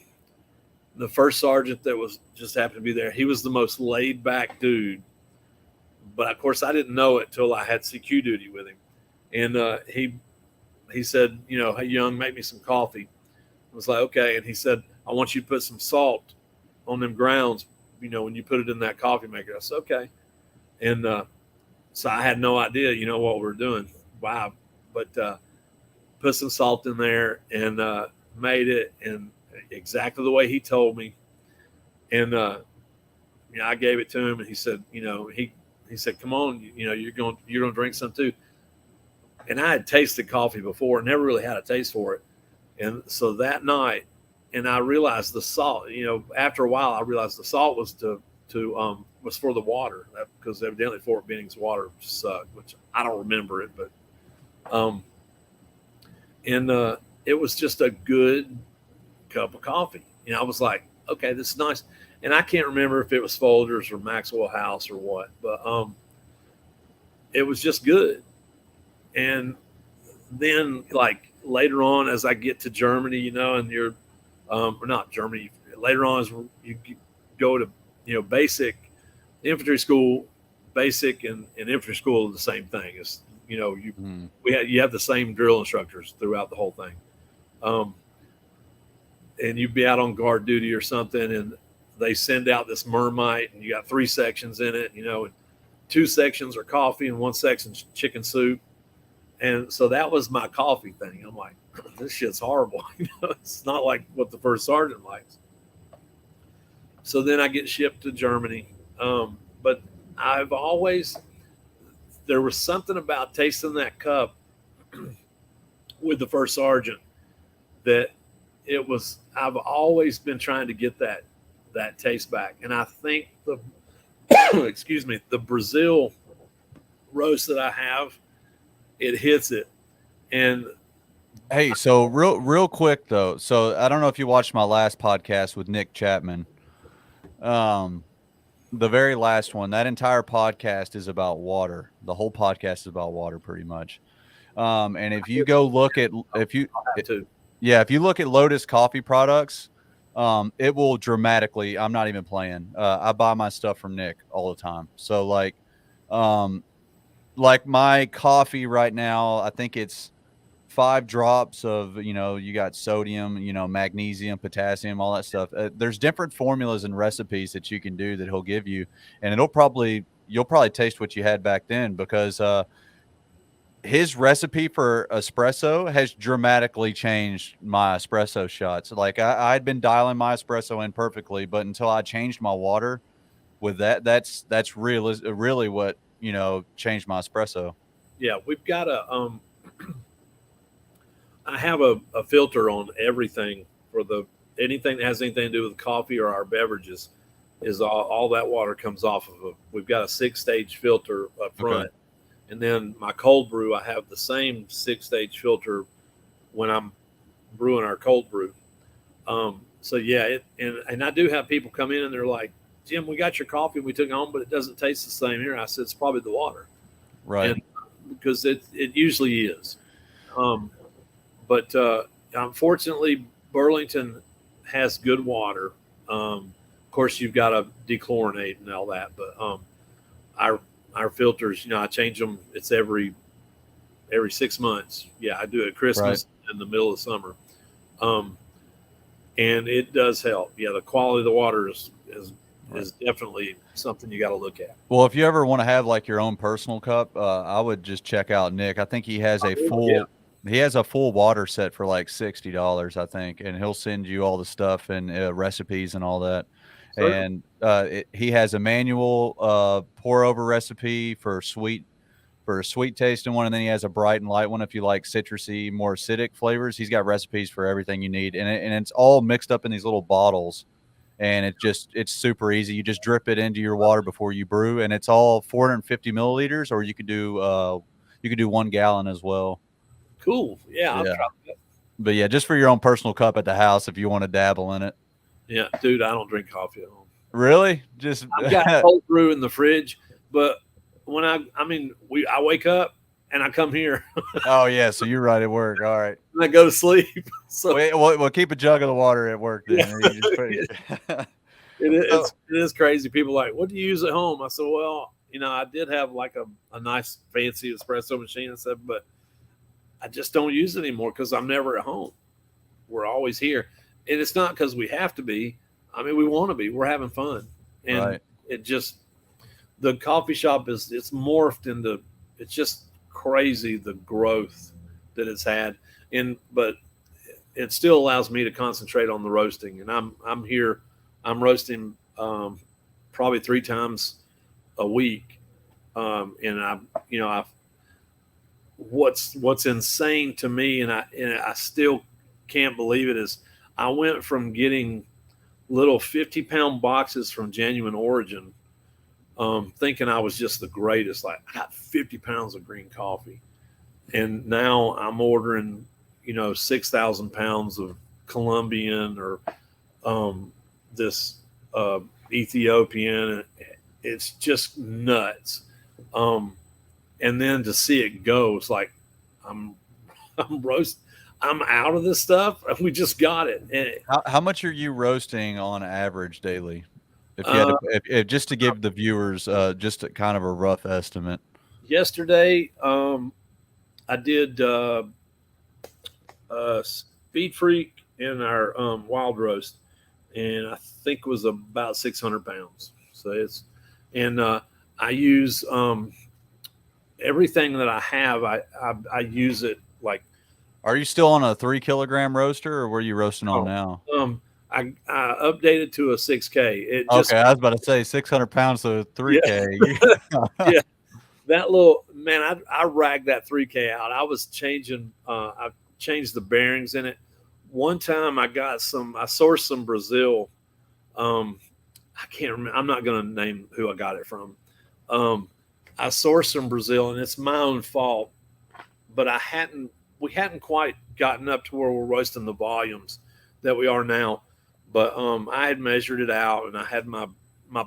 The first sergeant that was just happened to be there, he was the most laid back dude. But of course, I didn't know it till I had CQ duty with him, and he said, you know, "Hey, young, make me some coffee." I was like, "Okay," and he said, "I want you to put some salt on them grounds, you know, when you put it in that coffee maker." I said, "Okay," and so I had no idea, you know, what we were doing. Wow, but put some salt in there and made it, and exactly the way he told me, and you know, I gave it to him, and he said, you know, he said, "Come on, you know, you're gonna drink some too." And I had tasted coffee before, never really had a taste for it. And so that night, and I realized the salt. You know, after a while, I realized the salt was was for the water, because evidently Fort Benning's water sucked, which I don't remember it, but um, and it was just a good cup of coffee. You know, I was like, okay, this is nice. And I can't remember if it was Folgers or Maxwell House or what, but it was just good. And then, like later on, as I get to Germany, you know, and you're or not Germany, later on as you go to, you know, basic infantry school, basic and infantry school are the same thing. It's, you know, you have the same drill instructors throughout the whole thing. Um, and you'd be out on guard duty or something, and they send out this mermite, and you got 3 sections in it, you know, and 2 sections are coffee and 1 section's chicken soup. And so that was my coffee thing. I'm like, this shit's horrible. You know, it's not like what the first sergeant likes. So then I get shipped to Germany. But I've always, there was something about tasting that cup with the first sergeant that I've always been trying to get that taste back. And I think the, excuse me, the Brazil roast that I have, it hits it. And Hey, so real quick though. So I don't know if you watched my last podcast with Nick Chapman. Um, the very last one, that entire podcast is about water. The whole podcast is about water pretty much. And if you go look at if you look at Lotus coffee products, it will dramatically, I'm not even playing. I buy my stuff from Nick all the time. So um like my coffee right now, I think it's 5 drops of, you know, you got sodium, you know, magnesium, potassium, all that stuff. There's different formulas and recipes that you can do that he'll give you, and you'll probably taste what you had back then, because his recipe for espresso has dramatically changed my espresso shots. Like I'd been dialing my espresso in perfectly, but until I changed my water with that's really what, you know, changed my espresso. yeah, we've got I have a filter on everything for anything that has anything to do with coffee or our beverages. Is all that water comes off of we've got a 6-stage filter up front. Okay. And then my cold brew, I have the same 6-stage filter when I'm brewing our cold brew. So yeah, and I do have people come in and they're like, "Jim, we got your coffee and we took it home, but it doesn't taste the same here." I said, "It's probably the water," Right. and because it usually is. But unfortunately, Burlington has good water. Of course, you've got to dechlorinate and all that, but our our filters, you know, I change them. It's every 6 months. Yeah, I do it at Christmas in the middle of summer, and it does help. Yeah, the quality of the water is is definitely something you got to look at. Well, if you ever want to have like your own personal cup, I would just check out Nick. I think Yeah, he has a full water set for like $60, I think, and he'll send you all the stuff and recipes and all that. certainly. And he has a manual pour over recipe for a sweet tasting one, and then he has a bright and light one if you like citrusy, more acidic flavors. He's got recipes for everything you need, and it's all mixed up in these little bottles, and it's super easy. You just drip it into your water before you brew, and it's all 450 milliliters, or you could do 1 gallon as well. Cool. Yeah, I'll Yeah, try that. but yeah, just for your own personal cup at the house if you want to dabble in it. Yeah, dude, I don't drink coffee at home. Really, just I've got cold brew in the fridge, but when I wake up and I come here oh yeah, so you're right at work. All right. and I go to sleep. So We'll keep a jug of the water at work then. yeah, You just put it, so, it is crazy. People are like, what do you use at home? I said, well, I did have like a nice fancy espresso machine and stuff, but I just don't use it anymore because I'm never at home. We're always here. And it's not because we have to be. I mean, we want to be. We're having fun. And right. it just, the coffee shop it's morphed into, it's just crazy the growth that it's had. But it still allows me to concentrate on the roasting. And I'm here, I'm roasting probably 3 times a week. And I what's insane to me, and I still can't believe it, is I went from getting little 50-pound boxes from Genuine Origin, thinking I was just the greatest. Like, I got 50 pounds of green coffee, and now I'm ordering 6,000 pounds of Colombian or this Ethiopian. It's just nuts. And then to see it go, it's like I'm I'm out of this stuff. We just got it. How much are you roasting on average daily? If you had Uh, if just to give the viewers just a kind of a rough estimate. Yesterday, I did Speed Freak in our wild roast, and I think it was about 600 pounds. So and I use everything that I have. I use it like. Are you still on a 3 kilogram roaster, or where are you roasting on Oh, now? I updated to a 6K. It just Okay, I was about to say 600 pounds to yeah 3K. yeah, that little man. I ragged that 3K out. I was changing. I changed the bearings in it. One time I sourced some Brazil. Um, I can't remember. I'm not going to name who I got it from. I sourced from Brazil, and it's my own fault. But we hadn't quite gotten up to where we're roasting the volumes that we are now. But I had measured it out, and I had my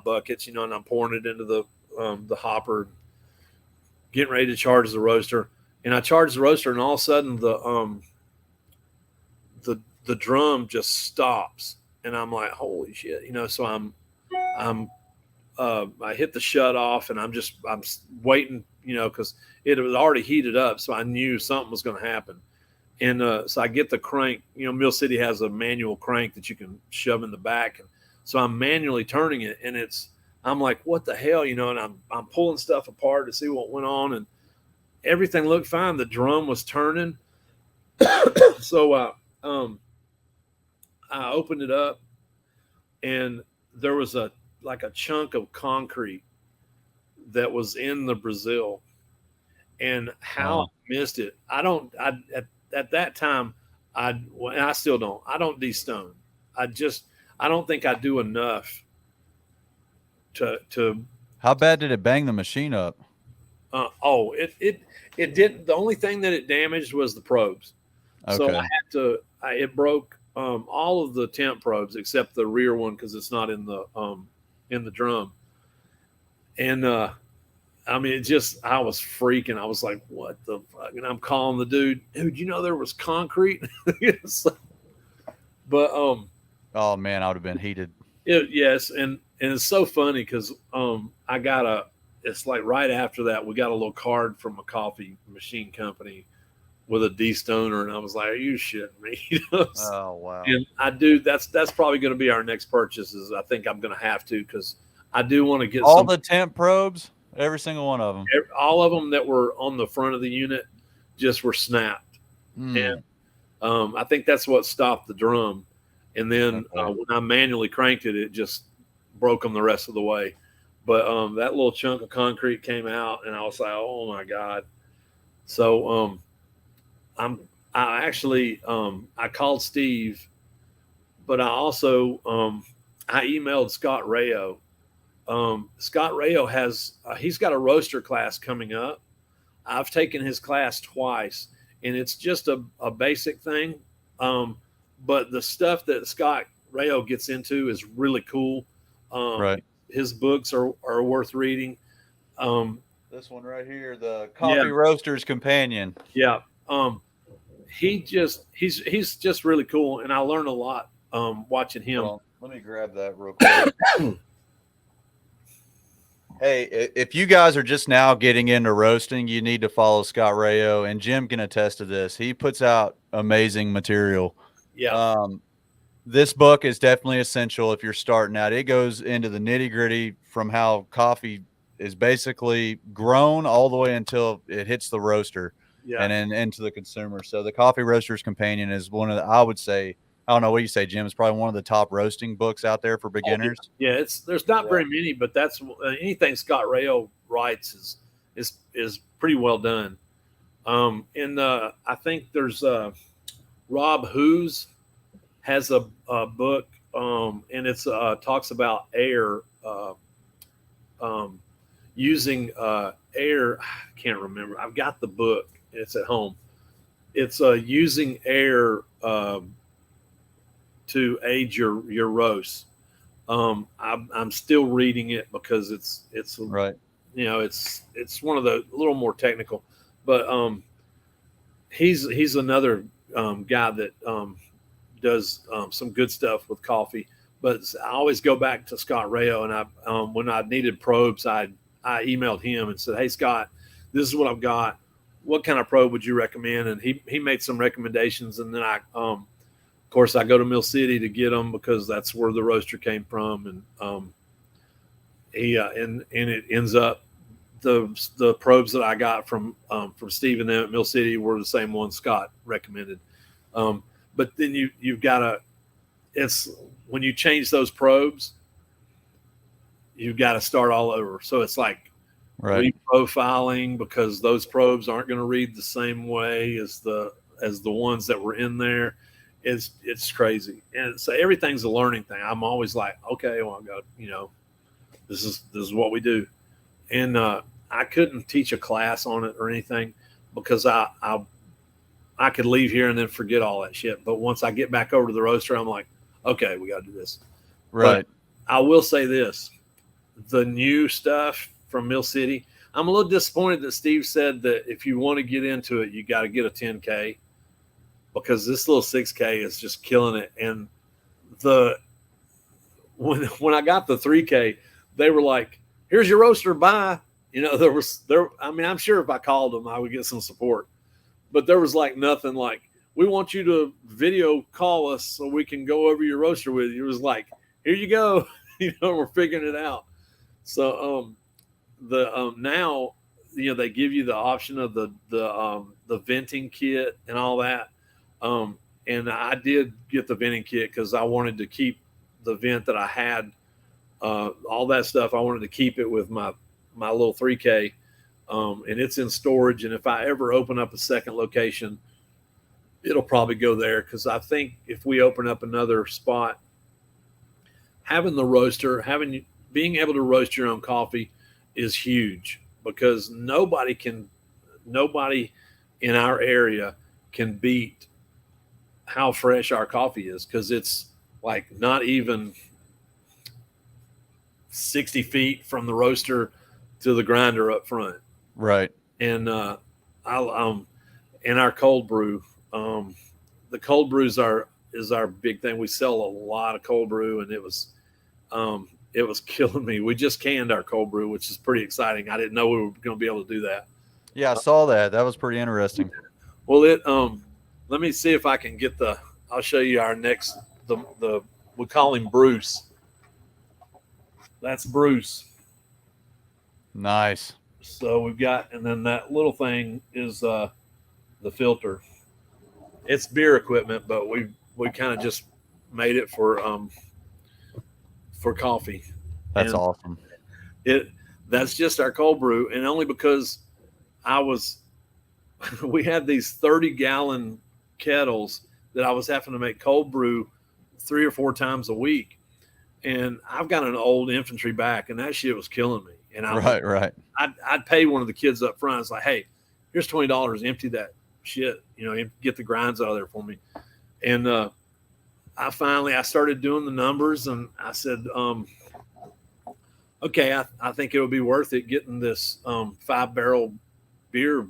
buckets, and I'm pouring it into the hopper, getting ready to charge the roaster. And I charged the roaster, and all of a sudden the drum just stops, and I'm like, holy shit, So I'm I hit the shut off, and I'm waiting, because it was already heated up, so I knew something was going to happen. And so I get the crank. Mill City has a manual crank that you can shove in the back, and so I'm manually turning it, and I'm like, what the hell, and I'm pulling stuff apart to see what went on, and everything looked fine. The drum was turning, so I opened it up, and there was a chunk of concrete that was in the Brazil, and how I Wow. missed it. I don't. At that time, and I still don't. I don't de-stone. I don't think I do enough to. How bad did it bang the machine up? It didn't. The only thing that it damaged was the probes. So I Okay. had to. It broke all of the temp probes except the rear one because it's not in the drum. And I mean, I was freaking. I was like, what the fuck? And I'm calling the dude, there was concrete? Yes. But Oh man, I would have been heated. yes, and it's so funny because it's like right after that we got a little card from a coffee machine company with a D stoner, and I was like, "Are you shitting me?" You know? Oh, wow. And I do. That's probably going to be our next purchase. Is I think I'm going to have to, because I do want to get All some. the temp probes, every single one of them. All of them that were on the front of the unit just were snapped, and Mm, I think that's what stopped the drum. And then okay. when I manually cranked it, it just broke them the rest of the way. But that little chunk of concrete came out, and I was like, "Oh my god!" So I'm I actually I called Steve, but I also I emailed Scott Rayo. Scott Rayo has he's got a roaster class coming up. I've taken his class twice, and it's just a basic thing. Um, but the stuff that Scott Rayo gets into is really cool. Um, Right. his books are worth reading. Um, This one right here, the yeah, Coffee Roaster's Companion. yeah. He's just really cool, and I learned a lot watching Hold him. on. Let me grab that real quick. Hey, if you guys are just now getting into roasting, you need to follow Scott Rayo, and Jim can attest to this. He puts out amazing material. Yeah, Um, this book is definitely essential if you're starting out. It goes into the nitty gritty from how coffee is basically grown all the way until it hits the roaster yeah. and then into the consumer. So the Coffee Roaster's Companion is one of the, I would say, I don't know what you say, Jim. It's probably one of the top roasting books out there for Oh, yeah. beginners. Yeah, it's there's not Yeah. very many, but that's anything Scott Rayo writes is pretty well done. And I think there's Rob Hughes has a book, and it's talks about air, um, using air. I can't remember. I've got the book. It's at home. It's using air to age your roast. I'm still reading it because it's Right. it's one of the a little more technical, but he's another guy that does some good stuff with coffee. But I always go back to Scott Rayo, and I when I needed probes, I emailed him and said, "Hey Scott, this is what I've got. What kind of probe would you recommend?" And he made some recommendations, and then of course, I go to Mill City to get them because that's where the roaster came from, and and it ends up the probes that I got from Steve and them at Mill City were the same ones Scott recommended. But then you've got to it's when you change those probes, you've got to start all over. So it's like Right. reprofiling because those probes aren't going to read the same way as the ones that were in there. It's crazy, and so everything's a learning thing. I'm always like, okay, well, I got this is what we do, and I couldn't teach a class on it or anything because I could leave here and then forget all that shit. But once I get back over to the roaster, I'm like, okay, we got to do this. Right. But I will say this: the new stuff from Mill City. I'm a little disappointed that Steve said that if you want to get into it, you got to get a 10K because this little 6K is just killing it. And the when I got the 3K, they were like, "Here's your roaster, bye." You know, there. I mean, I'm sure if I called them, I would get some support, but there was like nothing like, "We want you to video call us so we can go over your roaster with you." It was like, "Here you go," you know, we're figuring it out. So the now they give you the option of the venting kit and all that. And I did get the venting kit because I wanted to keep the vent that I had, all that stuff. I wanted to keep it with my little 3K, and it's in storage. And if I ever open up a second location, it'll probably go there because I think if we open up another spot, having the roaster, being able to roast your own coffee is huge because nobody in our area can beat how fresh our coffee is because it's like not even 60 feet from the roaster to the grinder up front. Right. And I in our cold brew, the cold brews is our big thing. We sell a lot of cold brew, and it was killing me. We just canned our cold brew, which is pretty exciting. I didn't know we were going to be able to do that. Yeah, I saw that. That was pretty interesting. Well, let me see if I can get the. I'll show you our next. The we call him Bruce. That's Bruce. Nice. So we've got, and then that little thing is the filter. It's beer equipment, but we kind of just made it for coffee, That's and awesome. it that's just our cold brew, and only because I was we had these 30-gallon kettles that I was having to make cold brew 3 or 4 times a week, and I've got an old infantry back, and that shit was killing me, and I was Right, right. I'd pay one of the kids up front. It's like, hey, here's $20, empty that shit, get the grinds out of there for me. And I started doing the numbers, and I said, okay, I think it would be worth it getting this 5-barrel beer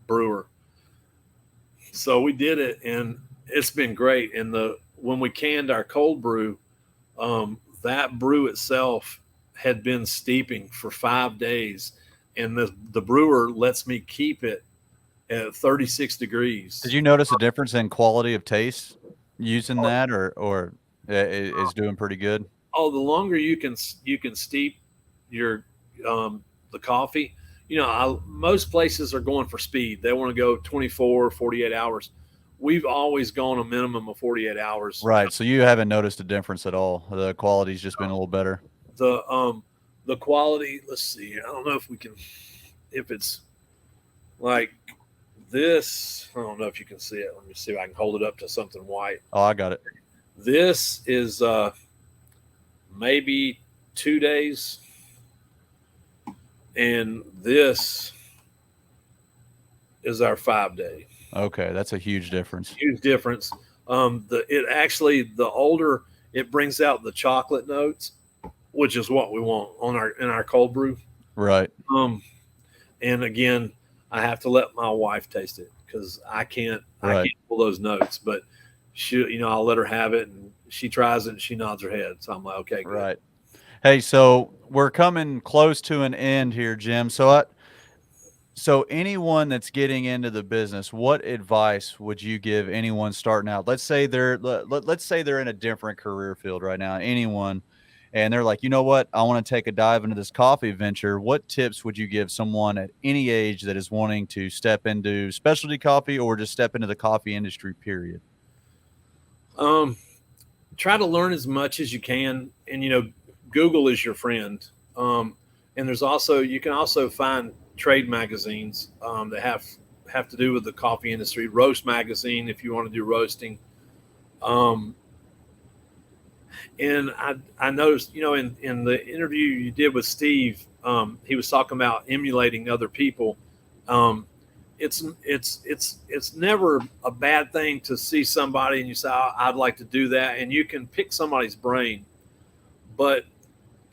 brewer. So we did it, and it's been great. And the when we canned our cold brew, that brew itself had been steeping for 5 days, and the brewer lets me keep it at 36 Did degrees. you notice a difference in quality of taste using that, or is doing pretty good? Oh, the longer you can steep your the coffee, most places are going for speed. They want to go 24, 48 hours. We've always gone a minimum of 48 hours. Right. So you haven't noticed a difference at all. The quality's just been a little better. The quality, let's see. I don't know if it's like this. I don't know if you can see it. Let me see if I can hold it up to something white. Oh, I got it. This is maybe 2 days, and this is our 5 day. Okay, that's a huge difference. Huge difference. The older it brings out the chocolate notes, which is what we want in our cold brew. Right. Um, and again, I have to let my wife taste it because I Right. can't pull those notes. But I'll let her have it, and she tries it and she nods her head. So I'm like, okay, good. Right. Hey, so we're coming close to an end here, Jim. So anyone that's getting into the business, what advice would you give anyone starting out? Let's say they're in a different career field right now, anyone, and they're like, you know what, I want to take a dive into this coffee venture. What tips would you give someone at any age that is wanting to step into specialty coffee or just step into the coffee industry, period? Um, Try to learn as much as you can, and Google is your friend. And you can also find trade magazines that have to do with the coffee industry. Roast magazine if you want to do roasting. Um, and I noticed, in the interview you did with Steve, he was talking about emulating other people. Um, it's never a bad thing to see somebody and you say, I'd like to do that, and you can pick somebody's brain. But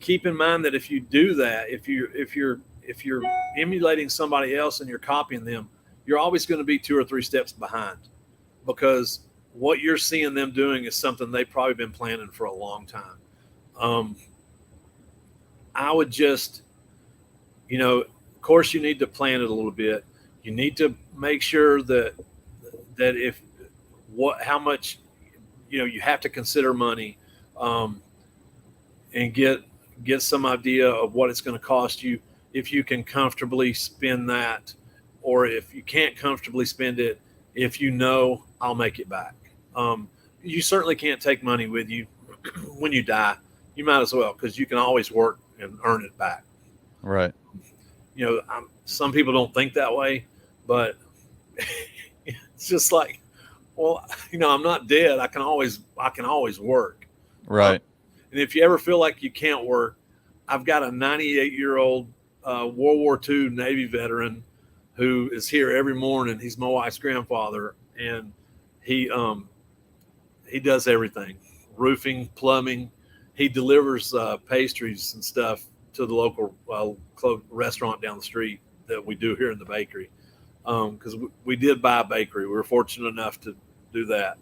keep in mind that if you do that, if you're emulating somebody else and you're copying them, you're always going to be 2 or 3 steps behind, because what you're seeing them doing is something they've probably been planning for a long time. Um, I would just, of course, you need to plan it a little bit. You need to make sure that if what how much you have to consider money, um, and get some idea of what it's going to cost you, if you can comfortably spend that, or if you can't comfortably spend it, if I'll make it back. You certainly can't take money with you when you die. You might as well, because you can always work and earn it back. Right. Some people don't think that way, but it's just like, well, I'm not dead. I can always work. Um, Right. and if you ever feel like you can't work, I've got a 98-year-old World War II Navy veteran who is here every morning. He's my wife's grandfather, and he does everything: roofing, plumbing. He delivers pastries and stuff to the local restaurant down the street that we do here in the bakery. Because we did buy a bakery. We were fortunate enough to do that.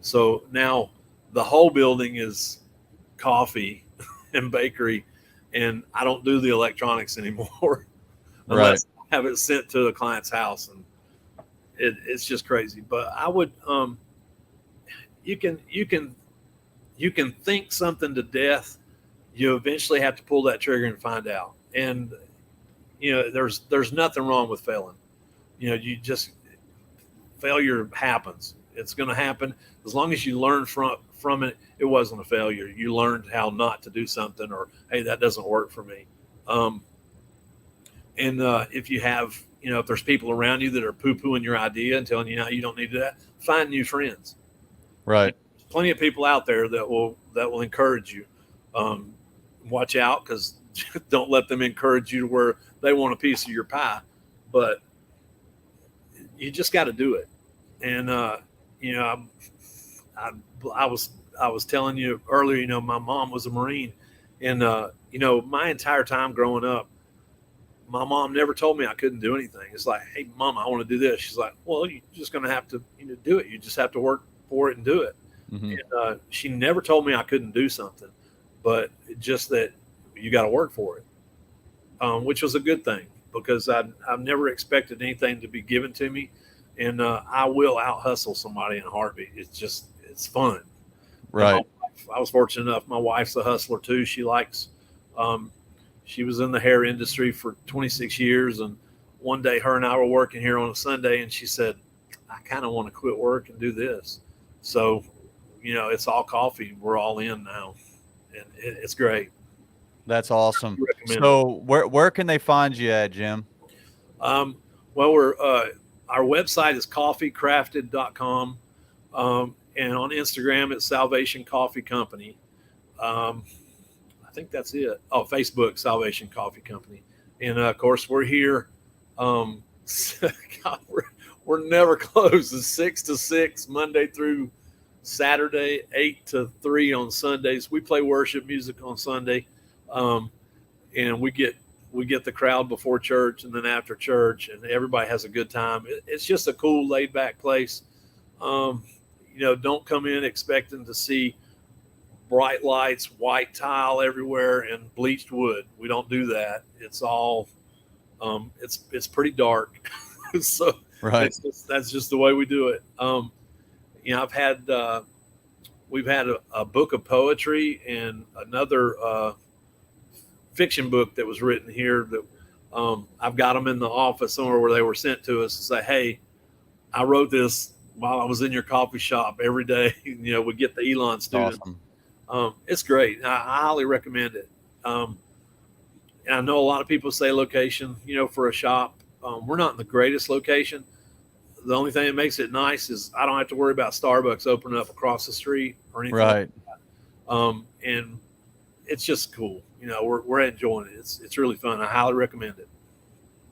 So now the whole building is coffee and bakery, and I don't do the electronics anymore Right. unless I have it sent to the client's house. And It's just crazy. But I would, you can think something to death. You eventually have to pull that trigger and find out. And there's nothing wrong with failing. You just failure happens. It's going to happen as long as you learn from it. It wasn't a failure. You learned how not to do something, or hey, that doesn't work for me. Um, and if you have, if there's people around you that are poo pooing your idea and telling you now you don't need that, find new friends. Right. There's plenty of people out there that will encourage you. Um, Watch out, because don't let them encourage you to where they want a piece of your pie. But you just got to do it. And I, I was telling you earlier, my mom was a Marine, and my entire time growing up, my mom never told me I couldn't do anything. It's like, hey, mom, I want to do this. She's like, well, you're just going to have to do it. You just have to work for it and do it. Mm-hmm. And she never told me I couldn't do something, but just that you got to work for it, which was a good thing, because I've never expected anything to be given to me. And I will out hustle somebody in a heartbeat. It's fun. Right. I was fortunate enough. My wife's a hustler too. She was in the hair industry for 26 years. And one day her and I were working here on a Sunday, and she said, I kind of want to quit work and do this. So, it's all coffee. We're all in now, and it's great. That's awesome. So where can they find you at, Jim? Well, our website is coffeecrafted.com. And on Instagram, it's Salvation Coffee Company. I think that's it. Oh, Facebook, Salvation Coffee Company. And of course, we're here. God, we're never closed. It's 6 to 6, Monday through Saturday, 8 to 3 on Sundays. We play worship music on Sunday. And we get the crowd before church and then after church, and everybody has a good time. It's just a cool, laid back place. Don't come in expecting to see bright lights, white tile everywhere, and bleached wood. We don't do that. It's all, it's pretty dark. So right. That's just the way we do it. We've had a book of poetry and another fiction book that was written here that I've got them in the office somewhere where they were sent to us to say, hey, I wrote this while I was in your coffee shop every day. We get the Elon students. Awesome. It's great. I highly recommend it. And I know a lot of people say location, for a shop. We're not in the greatest location. The only thing that makes it nice is I don't have to worry about Starbucks opening up across the street or anything. Right. And it's just cool. We're enjoying it. It's really fun. I highly recommend it.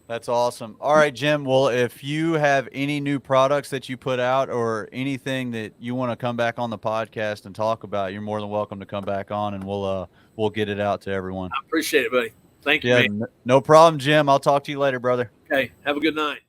That's awesome. All right, Jim. Well, if you have any new products that you put out or anything that you want to come back on the podcast and talk about, you're more than welcome to come back on, and we'll get it out to everyone. I appreciate it, buddy. Thank you, man. No problem, Jim. I'll talk to you later, brother. Okay. Have a good night.